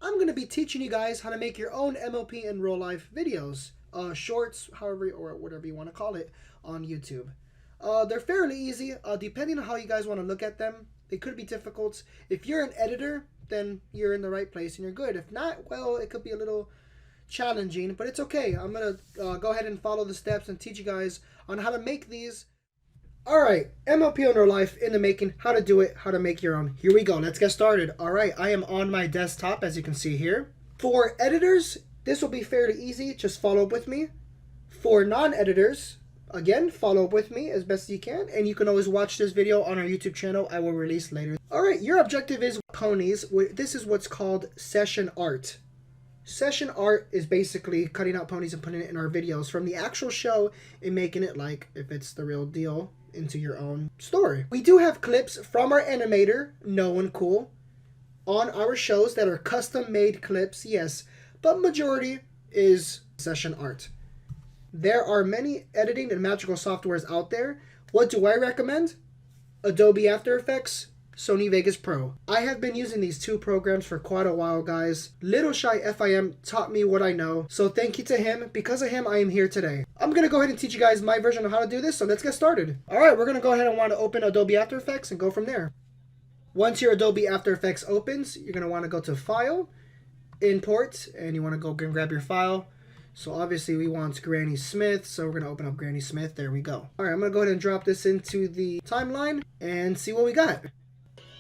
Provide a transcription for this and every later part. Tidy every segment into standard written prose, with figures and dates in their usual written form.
I'm going to be teaching you guys how to make your own MLP in real life videos, shorts, however, or whatever you want to call it, on YouTube. They're fairly easy, depending on how you guys want to look at them. They could be difficult. If you're an editor, then you're in the right place and you're good. If not, well, it could be a little challenging, but it's okay. I'm going to go ahead and follow the steps and teach you guys on how to make these. Alright, MLP in real life in the making, how to do it, how to make your own. Here we go, let's get started. Alright, I am on my desktop as you can see here. For editors, this will be fairly easy, just follow up with me. For non-editors, again, follow up with me as best as you can, and you can always watch this video on our YouTube channel I will release later. Alright, your objective is ponies. This is what's called session art. Session art is basically cutting out ponies and putting it in our videos from the actual show and making it like, if it's the real deal, into your own story. We do have clips from our animator, No One Cool, on our shows that are custom made clips, yes, but majority is session art. There are many editing and magical softwares out there. What do I recommend? Adobe After Effects, Sony Vegas Pro. I have been using these two programs for quite a while, guys. Little Shy FIM taught me what I know, so thank you to him. Because of him, I am here today. I'm going to go ahead and teach you guys my version of how to do this, so let's get started. Alright, we're going to go ahead and want to open Adobe After Effects and go from there. Once your Adobe After Effects opens, you're going to want to go to File, Import, and you want to go and grab your file. So obviously we want Granny Smith, so we're going to open up Granny Smith. There we go. Alright, I'm going to go ahead and drop this into the timeline and see what we got.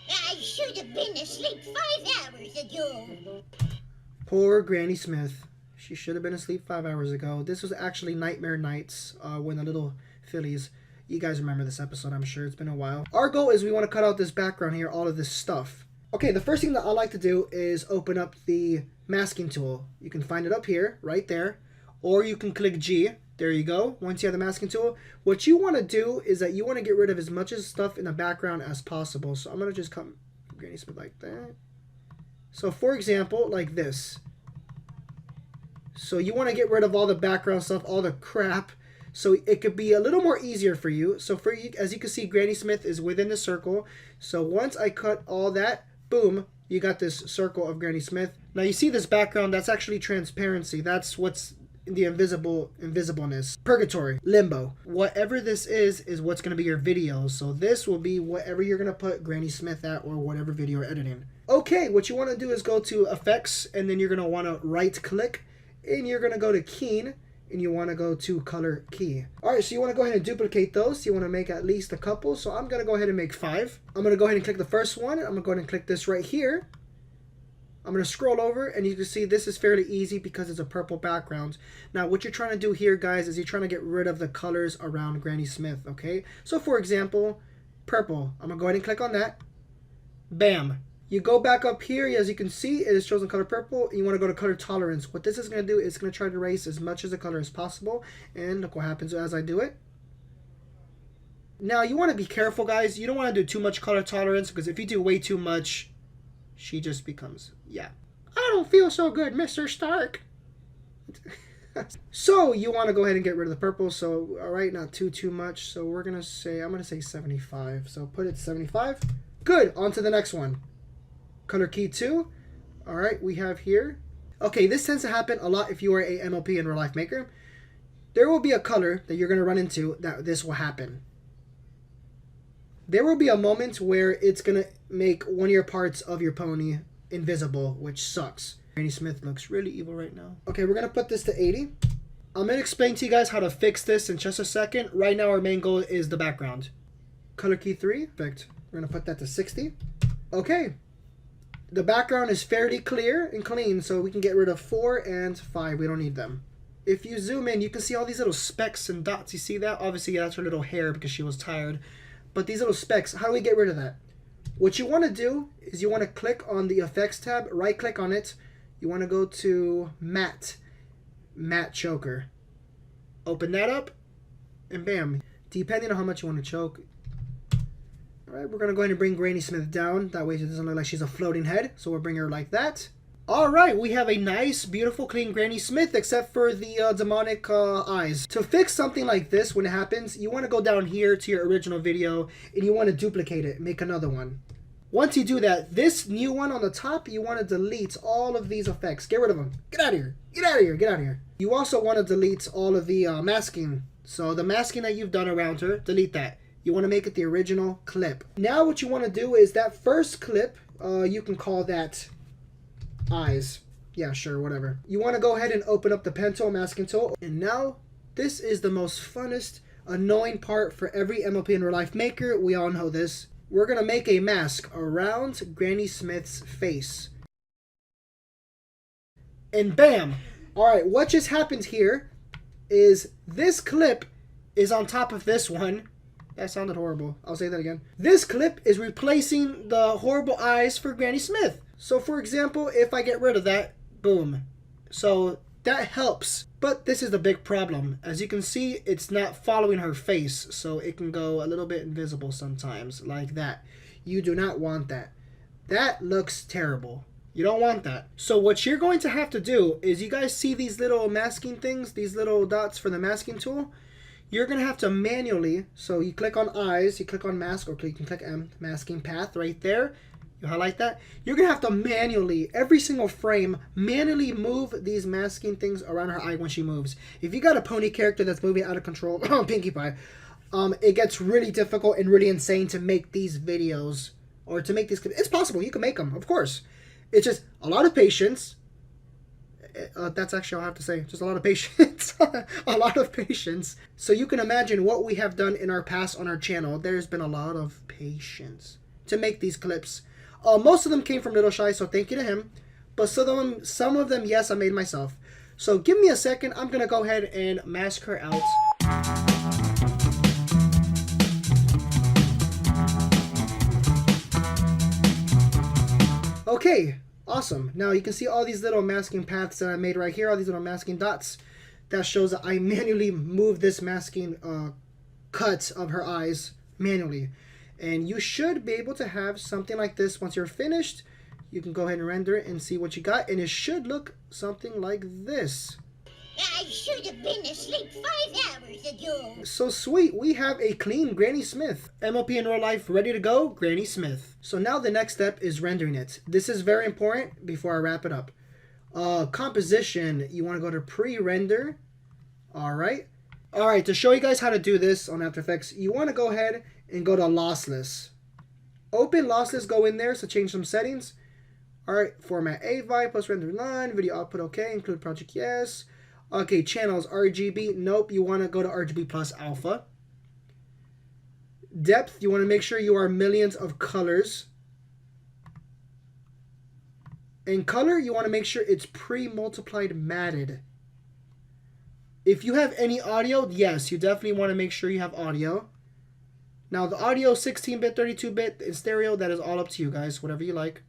I should have been asleep 5 hours ago. Poor Granny Smith. She should have been asleep 5 hours ago. This was actually Nightmare Nights when the little fillies. You guys remember this episode, I'm sure. It's been a while. Our goal is we want to cut out this background here, all of this stuff. Okay, the first thing that I like to do is open up the masking tool. You can find it up here, right there. Or you can click G. There you go. Once you have the masking tool, what you want to do is that you want to get rid of as much of stuff in the background as possible. So I'm going to just come Granny Smith like that. So for example, like this. So you want to get rid of all the background stuff, all the crap. So it could be a little more easier for you. So for you, as you can see, Granny Smith is within the circle. So once I cut all that, boom, you got this circle of Granny Smith. Now you see this background, that's actually transparency. That's what's the invisibleness, purgatory, limbo. Whatever this is what's going to be your video. So this will be whatever you're going to put Granny Smith at or whatever video you're editing. Okay, what you want to do is go to Effects, and then you're going to want to right click, and you're going to go to Keying, and you want to go to Color Key. Alright, so you want to go ahead and duplicate those. You want to make at least a couple. So I'm going to go ahead and make 5. I'm going to go ahead and click the first one. I'm going to go ahead and click this right here. I'm going to scroll over, and you can see this is fairly easy because it's a purple background. Now, what you're trying to do here, guys, is you're trying to get rid of the colors around Granny Smith, okay? So, for example, purple. I'm going to go ahead and click on that. Bam. You go back up here, as you can see, it is chosen color purple, and you want to go to color tolerance. What this is going to do is it's going to try to erase as much of the color as possible, and look what happens as I do it. Now, you want to be careful, guys. You don't want to do too much color tolerance, because if you do way too much, she just becomes, yeah. I don't feel so good, Mr. Stark. So you want to go ahead and get rid of the purple. So, all right, not too much. So we're going to say, I'm going to say 75. So put it 75. Good. On to the next one. Color key 2. All right, we have here. Okay, this tends to happen a lot if you are a MLP in real life maker. There will be a color that you're going to run into that this will happen. There will be a moment where it's going to make one of your parts of your pony invisible, which sucks. Granny Smith looks really evil right now. Okay, we're going to put this to 80. I'm going to explain to you guys how to fix this in just a second. Right now, our main goal is the background. Color key 3. Perfect. We're going to put that to 60. Okay. The background is fairly clear and clean, so we can get rid of 4 and 5. We don't need them. If you zoom in, you can see all these little specks and dots. You see that? Obviously, that's her little hair because she was tired. But these little specks, how do we get rid of that? What you want to do is you want to click on the Effects tab, right click on it. You want to go to Matte Choker. Open that up, and bam. Depending on how much you want to choke. Alright, we're going to go ahead and bring Granny Smith down. That way it doesn't look like she's a floating head. So we'll bring her like that. Alright, we have a nice, beautiful, clean Granny Smith, except for the demonic eyes. To fix something like this, when it happens, you want to go down here to your original video, and you want to duplicate it, make another one. Once you do that, this new one on the top, you want to delete all of these effects. Get rid of them. Get out of here. Get out of here. Get out of here. You also want to delete all of the masking. So the masking that you've done around her, delete that. You want to make it the original clip. Now what you want to do is that first clip, you can call that eyes. Yeah, sure, whatever. You want to go ahead and open up the pen tool, masking tool. And now, this is the most funnest, annoying part for every MLP in real life maker. We all know this. We're going to make a mask around Granny Smith's face. And bam! Alright, what just happened here is this clip is on top of this one. That sounded horrible. I'll say that again. This clip is replacing the horrible eyes for Granny Smith. So for example, if I get rid of that, boom. So that helps. But this is the big problem. As you can see, it's not following her face. So it can go a little bit invisible sometimes, like that. You do not want that. That looks terrible. You don't want that. So what you're going to have to do is, you guys see these little masking things, these little dots for the masking tool? You're going to have to manually, so you click on eyes, you click on mask, or you can click M, masking path right there. You highlight that. You're going to have to manually, every single frame, manually move these masking things around her eye when she moves. If you got a pony character that's moving out of control, Pinkie Pie, it gets really difficult and really insane to make these videos, or to make these. It's possible, you can make them, of course. It's just a lot of patience. That's actually all I have to say. Just a lot of patience. A lot of patience. So you can imagine what we have done in our past on our channel. There's been a lot of patience to make these clips. Most of them came from Little Shy, so thank you to him. But some of them, yes, I made myself. So give me a second. I'm going to go ahead and mask her out. Okay. Awesome. Now you can see all these little masking paths that I made right here, all these little masking dots. That shows that I manually moved this masking cut of her eyes manually. And you should be able to have something like this once you're finished. You can go ahead and render it and see what you got. And it should look something like this. I should have been asleep 5 hours ago. So sweet, we have a clean Granny Smith. MLP in real life, ready to go, Granny Smith. So now the next step is rendering it. This is very important before I wrap it up. Composition, you want to go to pre-render. Alright, to show you guys how to do this on After Effects, you want to go ahead and go to lossless. Open lossless, go in there, so change some settings. Alright, format AVI, plus render line, video output okay, include project yes. Okay, channels, RGB, nope, you want to go to RGB plus alpha. Depth, you want to make sure you are millions of colors. And color, you want to make sure it's pre-multiplied matted. If you have any audio, yes, you definitely want to make sure you have audio. Now the audio 16-bit, 32-bit, and stereo, that is all up to you guys, whatever you like.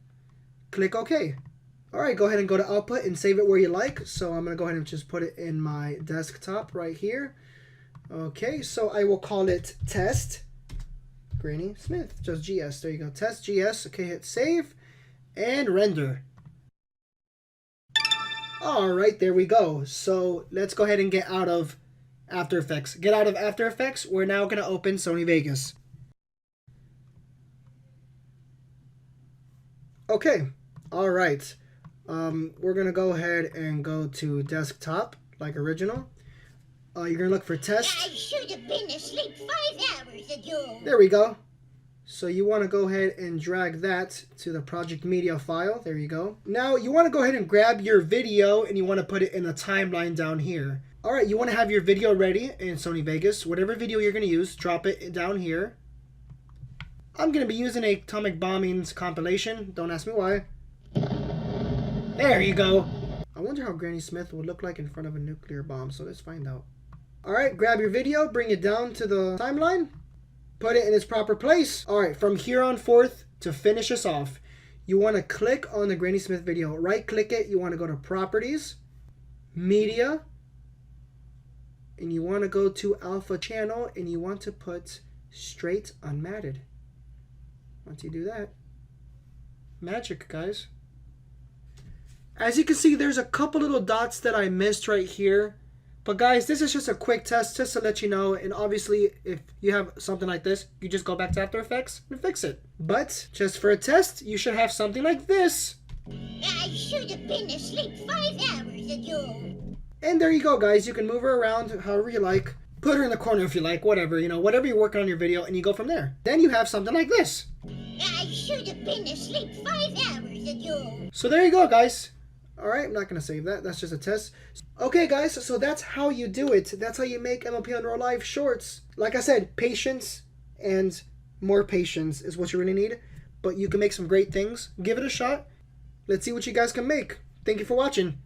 Click OK. Alright, go ahead and go to output and save it where you like. So I'm going to go ahead and just put it in my desktop right here. Okay, so I will call it Test Granny Smith. Just GS. There you go. Test GS. Okay, hit save and render. Alright, there we go. So let's go ahead and get out of After Effects. Get out of After Effects. We're now going to open Sony Vegas. Okay, alright. We're going to go ahead and go to desktop, like original. You're going to look for test. I should have been asleep 5 hours ago. There we go. So you want to go ahead and drag that to the project media file. There you go. Now you want to go ahead and grab your video and you want to put it in a timeline down here. Alright, you want to have your video ready in Sony Vegas. Whatever video you're going to use, drop it down here. I'm going to be using a Atomic Bombings compilation. Don't ask me why. There you go. I wonder how Granny Smith would look like in front of a nuclear bomb, so let's find out. Alright, grab your video, bring it down to the timeline, put it in its proper place. Alright, from here on forth, to finish us off, you want to click on the Granny Smith video. Right click it, you want to go to Properties, Media, and you want to go to Alpha Channel, and you want to put Straight Unmatted. Once you do that, magic, guys. As you can see, there's a couple little dots that I missed right here. But guys, this is just a quick test just to let you know. And obviously, if you have something like this, you just go back to After Effects and fix it. But just for a test, you should have something like this. I should have been asleep 5 hours ago. And there you go, guys. You can move her around however you like. Put her in the corner if you like, whatever, whatever you're working on your video, and you go from there. Then you have something like this. I should have been asleep 5 hours ago. So there you go, guys. All right, I'm not going to save that. That's just a test. Okay, guys, so that's how you do it. That's how you make MLP Unreal Live shorts. Like I said, patience and more patience is what you really need. But you can make some great things. Give it a shot. Let's see what you guys can make. Thank you for watching.